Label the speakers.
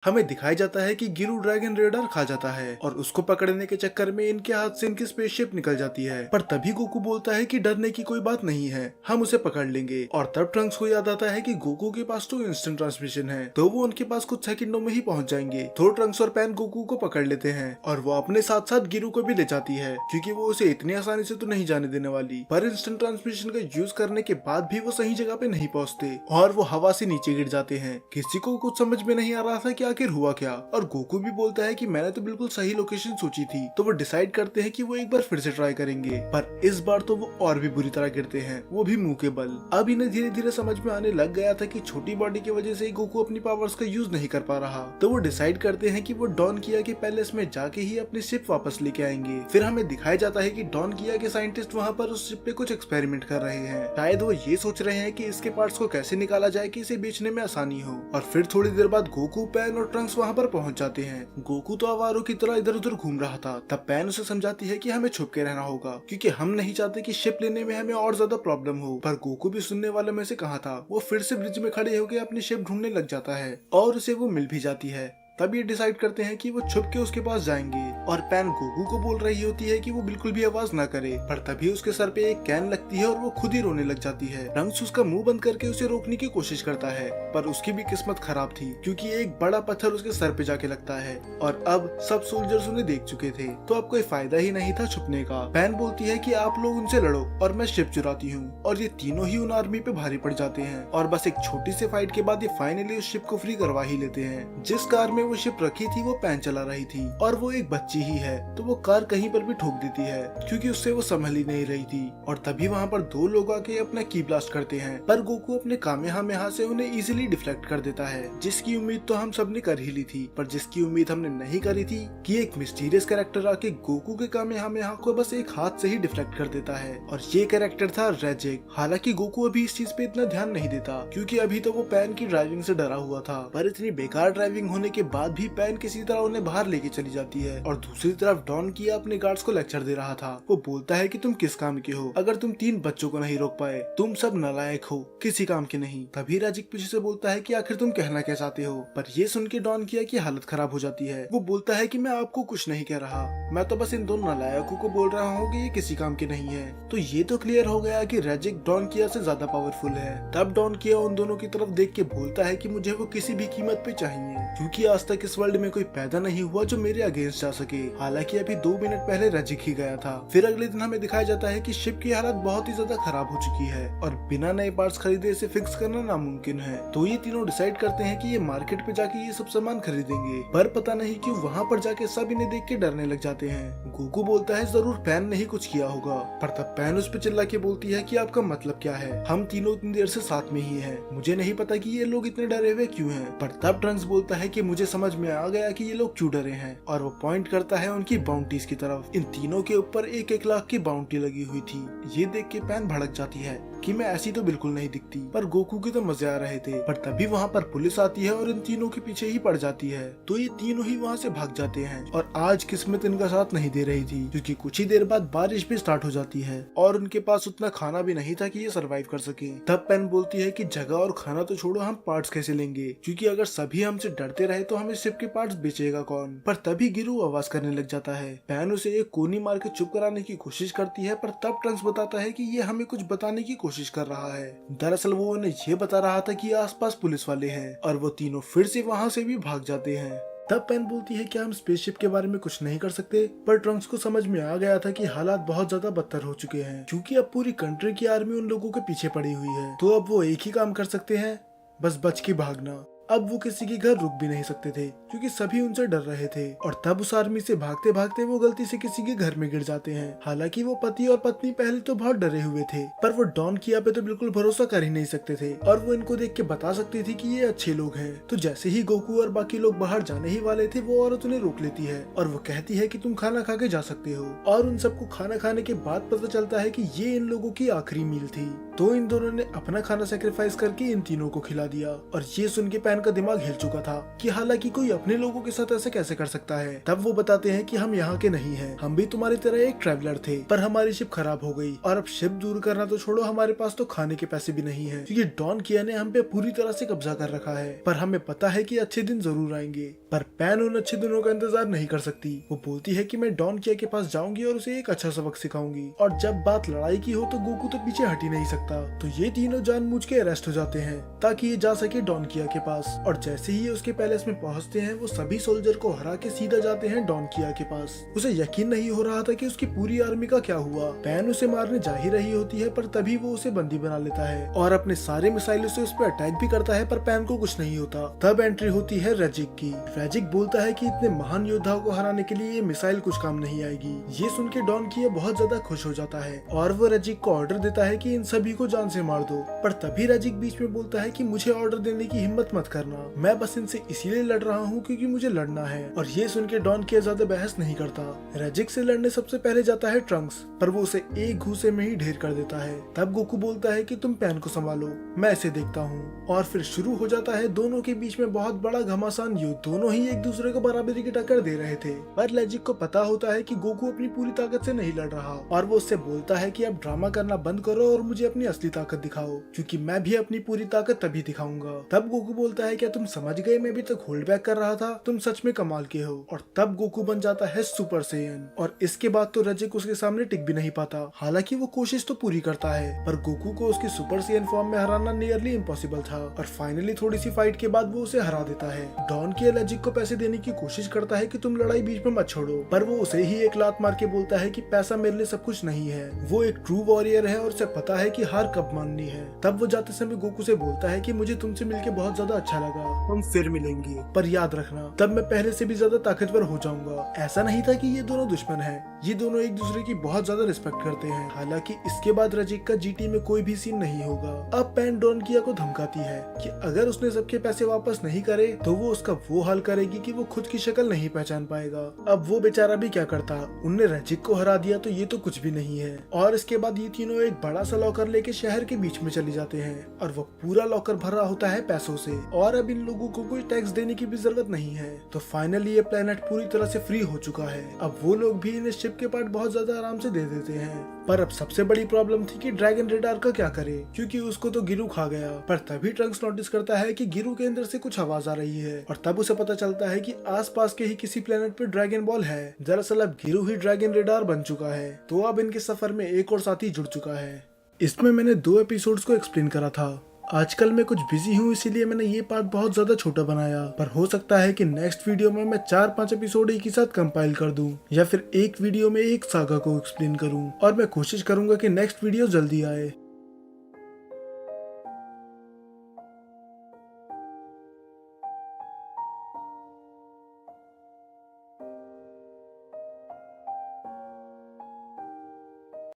Speaker 1: हमें दिखाया जाता है कि गिरू ड्रैगन रेडर खा जाता है और उसको पकड़ने के चक्कर में इनके हाथ से इनकी स्पेसशिप निकल जाती है। पर तभी गोकू बोलता है कि डरने की कोई बात नहीं है, हम उसे पकड़ लेंगे। और तब ट्रंक्स को याद आता है कि गोकू के पास तो इंस्टेंट ट्रांसमिशन है, तो वो उनके पास कुछ सेकंडों में ही पहुंच जाएंगे। तो ट्रंक्स और पैन गोकू को पकड़ लेते हैं और वो अपने साथ साथ गिरू को भी ले जाती है, क्योंकि वो उसे इतनी आसानी से तो नहीं जाने देने वाली। पर इंस्टेंट ट्रांसमिशन का यूज करने के बाद भी वो सही जगह पे नहीं पहुंचते और वो हवा से नीचे गिर जाते हैं। किसी को कुछ समझ में नहीं आ रहा था कि आखिर हुआ क्या। और गोकू भी बोलता है कि मैंने तो बिल्कुल सही लोकेशन सोची थी। तो वो डिसाइड करते हैं कि वो एक बार फिर से ट्राई करेंगे, पर इस बार तो वो और भी बुरी तरह गिरते हैं, वो भी मुंह के बल। अब इन्हें धीरे धीरे समझ में आने लग गया था कि छोटी बॉडी की वजह से ही गोकू अपनी पावर्स का यूज नहीं कर पा रहा। तो वो डिसाइड करते हैं कि वो डॉन किया के पैलेस में जाके ही अपनी शिप वापस लेके आएंगे। फिर हमें दिखाया जाता है कि डॉन किया के साइंटिस्ट वहाँ पर उस शिप पे कुछ एक्सपेरिमेंट कर रहे हैं। शायद वो ये सोच रहे हैं कि इसके पार्ट्स को कैसे निकाला जाए कि इसे बेचने में आसानी हो। और फिर थोड़ी देर बाद गोकू, पैन और ट्रंक्स वहाँ पर पहुंच जाते हैं। गोकू तो आवारों की तरह इधर उधर घूम रहा था। तब पैन उसे समझाती है कि हमें छुप के रहना होगा, क्योंकि हम नहीं चाहते कि शिप लेने में हमें और ज्यादा प्रॉब्लम हो। पर गोकू भी सुनने वालों में से कहाँ था। वो फिर से ब्रिज में खड़े होकर अपनी शिप ढूंढने लग जाता है और उसे वो मिल भी जाती है। तब ये डिसाइड करते हैं कि वो छुप के उसके पास जाएंगे और पैन गोकू को बोल रही होती है कि वो बिल्कुल भी आवाज ना करे। पर तभी उसके सर पे एक कैन लगती है और वो खुद ही रोने लग जाती है। ट्रंक्स उसका मुंह बंद करके उसे रोकने की कोशिश करता है, पर उसकी भी किस्मत खराब थी, क्योंकि एक बड़ा पत्थर उसके सर पे जाके लगता है। और अब सब सोल्जर्स उन्हें देख चुके थे, तो अब कोई फायदा ही नहीं था छुपने का। पैन बोलती है कि आप लोग उनसे लड़ो और मैं शिप चुराती हूँ। और ये तीनों ही उन आर्मी पे भारी पड़ जाते हैं और बस एक छोटी सी फाइट के बाद ये फाइनली उस शिप को फ्री करवा ही लेते हैं। जिस कार में वो शिप रखी थी वो पैन चला रही थी और वो एक बच्ची ही है, तो वो कार कहीं पर भी ठोक देती है, क्योंकि उससे वो संभल ही नहीं रही थी। और तभी वहाँ पर दो लोग आके अपना की ब्लास्ट करते हैं, पर गोकू अपने कामेहामेहा से उन्हें इजीली डिफ्लेक्ट कर देता है। जिसकी उम्मीद तो हम सब ने कर ही ली थी, पर जिसकी उम्मीद हमने नहीं करी थी कि एक मिस्टीरियस कैरेक्टर आके गोकू के कामेहामेहा को बस एक हाथ से ही डिफ्लेक्ट कर देता है। और ये कैरेक्टर था रेजिक। हालांकि गोकू अभी इस चीज पे इतना ध्यान नहीं देता, क्योंकि अभी तो वो पैन की ड्राइविंग से डरा हुआ था। पर इतनी बेकार ड्राइविंग होने के बाद भी पैन किसी तरह उन्हें बाहर लेके चली जाती है। और दूसरी तरफ डॉन किया अपने गार्ड्स को लेक्चर दे रहा था। वो बोलता है कि तुम किस काम के हो, अगर तुम 3 बच्चों को नहीं रोक पाए, तुम सब नालायक हो, किसी काम के नहीं। तभी रेजिक पीछे से बोलता है कि आखिर तुम कहना क्या चाहते हो। पर ये सुन के डॉन किया की हालत खराब हो जाती है। वो बोलता है कि मैं आपको कुछ नहीं कह रहा, मैं तो बस इन दोनों नालायकों को बोल रहा हूँ कि ये किसी काम के नहीं है। तो ये तो क्लियर हो गया कि रेजिक डॉन किया से ज्यादा पावरफुल है। तब डॉन किया उन दोनों की तरफ देख के बोलता है कि मुझे वो किसी भी कीमत पे चाहिए, क्योंकि आज तक इस वर्ल्ड में कोई पैदा नहीं हुआ जो मेरे अगेंस्ट जा सके। हालांकि अभी 2 मिनट पहले रेजिक ही गया था। फिर अगले दिन हमें दिखाया जाता है कि शिप की हालत बहुत ही ज्यादा खराब हो चुकी है और बिना नए पार्ट्स खरीदे इसे फिक्स करना नामुमकिन है। तो ये तीनों डिसाइड करते हैं कि ये मार्केट पे जाके ये सब सामान खरीदेंगे। पर पता नहीं क्यों वहाँ पर जाके सब इन्हें देख के डरने लग जाते हैं। गोकू बोलता है जरूर पैन ने ही कुछ किया होगा, पर तब पैन उस पे चिल्ला के बोलती है कि आपका मतलब क्या है, हम तीनों इतनी देर से साथ में ही हैं, मुझे नहीं पता कि ये लोग इतने डरे हुए क्यों हैं। पर तब ट्रंक्स बोलता है कि मुझे समझ में आ गया कि ये लोग क्यों डरे हैं, और वो पॉइंट करता है उनकी बाउंटीज की तरफ। इन तीनों के ऊपर 1-1 लाख की बाउंटी लगी हुई थी। ये देख के पैन भड़क जाती है कि मैं ऐसी तो बिल्कुल नहीं दिखती। पर गोकू के तो मजे आ रहे थे। पर तभी वहाँ पर पुलिस आती है और इन तीनों के पीछे ही पड़ जाती है। तो ये तीनों ही वहाँ से भाग जाते हैं। और आज किस्मत इनका साथ नहीं दे रही थी, क्योंकि कुछ ही देर बाद बारिश भी स्टार्ट हो जाती है और उनके पास उतना खाना भी नहीं था कि ये सरवाइव कर सके। तब पैन बोलती है कि जगह और खाना तो छोड़ो, हम पार्ट्स कैसे लेंगे, क्योंकि अगर सभी हमसे डरते रहे तो हमें शिप के पार्ट्स बेचेगा कौन। पर तभी गिरू आवाज करने लग जाता है। पैन उसे एक कोनी मार के चुप कराने की कोशिश करती है, पर तब ट्रंक्स बताता है कि ये हमें कुछ बताने की कोशिश कर रहा है। दरअसल वो उन्हें ये बता रहा था कि आसपास पुलिस वाले हैं, और वो तीनों फिर से वहाँ से भी भाग जाते हैं। तब पैन बोलती है कि हम स्पेसशिप के बारे में कुछ नहीं कर सकते। पर ट्रंक्स को समझ में आ गया था कि हालात बहुत ज्यादा बदतर हो चुके हैं, क्योंकि अब पूरी कंट्री की आर्मी उन लोगों के पीछे पड़ी हुई है। तो अब वो एक ही काम कर सकते हैं, बस बच के भागना। अब वो किसी के घर रुक भी नहीं सकते थे, क्योंकि सभी उनसे डर रहे थे। और तब उस आर्मी से भागते भागते वो गलती से किसी के घर में गिर जाते हैं। हालांकि वो पति और पत्नी पहले तो बहुत डरे हुए थे, पर वो डॉन किया पे तो बिल्कुल भरोसा कर ही नहीं सकते थे, और वो इनको देख के बता सकती थी कि ये अच्छे लोग हैं। तो जैसे ही गोकू और बाकी लोग बाहर जाने ही वाले थे, वो औरत उन्हें रोक लेती है और वो कहती है कि तुम खाना खा के जा सकते हो। और उन सबको खाना खाने के बाद पता चलता है कि ये इन लोगों की आखिरी मील थी। तो इन दोनों ने अपना खाना सेक्रीफाइस करके इन तीनों को खिला दिया। और ये सुन के पैन पैन का दिमाग हिल चुका था कि हालांकि कोई अपने लोगों के साथ ऐसे कैसे कर सकता है। तब वो बताते हैं कि हम यहाँ के नहीं हैं, हम भी तुम्हारी तरह एक ट्रैवलर थे, पर हमारी शिप खराब हो गई और अब शिप दूर करना तो छोड़ो, हमारे पास तो खाने के पैसे भी नहीं है, क्योंकि डॉन किया ने हम पे पूरी तरह से कब्जा कर रखा है। पर हमें पता है कि अच्छे दिन जरूर आएंगे, पर पैन उन अच्छे दिनों का इंतजार नहीं कर सकती। वो बोलती है कि मैं डॉन किया के पास जाऊंगी और उसे एक अच्छा सबक सिखाऊंगी, और जब बात लड़ाई की हो तो गोकू तो पीछे हट ही नहीं सकता। तो ये तीनों जानबूझ के अरेस्ट हो जाते हैं ताकि ये जा सके डॉन किया के पास। और जैसे ही ये उसके पैलेस में पहुंचते हैं, वो सभी सोल्जर को हरा के सीधा जाते हैं डॉन किया के पास। उसे यकीन नहीं हो रहा था कि उसकी पूरी आर्मी का क्या हुआ। पैन उसे मारने जा ही रही होती है, पर तभी वो उसे बंदी बना लेता है और अपने सारे मिसाइलों से उस पर अटैक भी करता है, पर पैन को कुछ नहीं होता। तब एंट्री होती है रेजिक की। रेजिक बोलता है कि इतने महान योद्धाओं को हराने के लिए ये मिसाइल कुछ काम नहीं आएगी। ये सुन के डॉन किया बहुत ज्यादा खुश हो जाता है और वो रेजिक को ऑर्डर देता है कि इन सभी को जान से मार दो। पर तभी रेजिक बीच में बोलता है कि मुझे ऑर्डर देने की हिम्मत मत करना, मैं बस इनसे इसीलिए लड़ रहा हूँ क्योंकि मुझे लड़ना है। और ये सुन के डॉन किया ज्यादा बहस नहीं करता। रेजिक से लड़ने सबसे पहले जाता है ट्रंक्स, पर वो उसे एक घूसे में ही ढेर कर देता है। तब गोकू बोलता है कि तुम पैन को संभालो, मैं इसे देखता हूँ। और फिर शुरू हो जाता है दोनों के बीच में बहुत बड़ा घमासान युद्ध। दोनों ही एक दूसरे को बराबरी की टक्कर दे रहे थे, पर रेजिक को पता होता है कि गोकू अपनी पूरी ताकत से नहीं लड़ रहा, और वो उससे बोलता है कि अब ड्रामा करना बंद करो और मुझे अपनी असली ताकत दिखाओ, क्योंकि मैं भी अपनी पूरी ताकत तभी दिखाऊंगा। तब गोकू बोलता है क्या तुम समझ गए, मैं भी तक होल्ड बैक कर रहा था, तुम सच में कमाल के हो। और तब गोकू बन जाता है सुपर सैयन, और इसके बाद तो रेजिक उसके सामने टिक भी नहीं पाता। हालांकि वो कोशिश तो पूरी करता है, पर गोकू को उसकी सुपर सैयन फॉर्म में हराना नियरली इम्पॉसिबल था। और फाइनली थोड़ी सी फाइट के बाद वो उसे हरा देता है। डॉन के रेजिक को पैसे देने की कोशिश करता है कि तुम लड़ाई बीच में मत छोड़ो, पर वो उसे ही एक लात मार के बोलता है कि पैसा मेरे लिए सब कुछ नहीं है। वो एक ट्रू वॉरियर है और उसे पता है कि हार कब माननी है। तब वो जाते समय गोकू से बोलता है कि मुझे तुमसे मिलके बहुत ज्यादा अच्छा लगा, हम फिर मिलेंगे, पर याद रखना तब मैं पहले से भी ज्यादा ताकतवर हो जाऊंगा। ऐसा नहीं था कि ये दोनों दुश्मन हैं, ये दोनों एक दूसरे की बहुत ज्यादा रिस्पेक्ट करते हैं। हालांकि इसके बाद रेजिक का जीटी में कोई भी सीन नहीं होगा। अब पैन डॉन किया को धमकाती है कि अगर उसने सबके पैसे वापस नहीं करे तो वो उसका वो हाल करेगी कि वो खुद की शक्ल नहीं पहचान पाएगा। अब वो बेचारा भी क्या करता, उनने रेजिक को हरा दिया तो ये तो कुछ भी नहीं है। और इसके बाद ये तीनों एक बड़ा सा लॉकर लेके शहर के बीच में चले जाते हैं, और वो पूरा लॉकर भरा होता है पैसों से, और अब इन लोगों को कोई टैक्स देने की भी जरूरत नहीं है। तो फाइनली ये प्लेनेट पूरी तरह से फ्री हो चुका है। अब वो लोग भी इन शिप के पार्ट बहुत ज्यादा आराम से दे देते हैं। पर अब सबसे बड़ी प्रॉब्लम थी कि ड्रैगन रेडार का क्या करे, क्योंकि उसको तो गिरू खा गया। पर तभी ट्रंक्स नोटिस करता है कि गिरू के अंदर से कुछ आवाज आ रही है, और तब उसे पता चलता है कि आसपास के ही किसी प्लेनेट पे ड्रैगन बॉल है। दरअसल अब गिरू ही ड्रैगन रेडार बन चुका है। तो अब इनके सफर में एक और साथी जुड़ चुका है। इसमें मैंने 2 एपिसोड्स को एक्सप्लेन करा था। आजकल मैं कुछ बिजी हूँ, इसीलिए मैंने ये पार्ट बहुत ज्यादा छोटा बनाया, पर हो सकता है कि नेक्स्ट वीडियो में मैं 4-5 एपिसोड एक ही साथ कंपाइल कर दूं, या फिर एक वीडियो में एक सागा को एक्सप्लेन करूं। और मैं कोशिश करूंगा कि नेक्स्ट वीडियो जल्दी आए।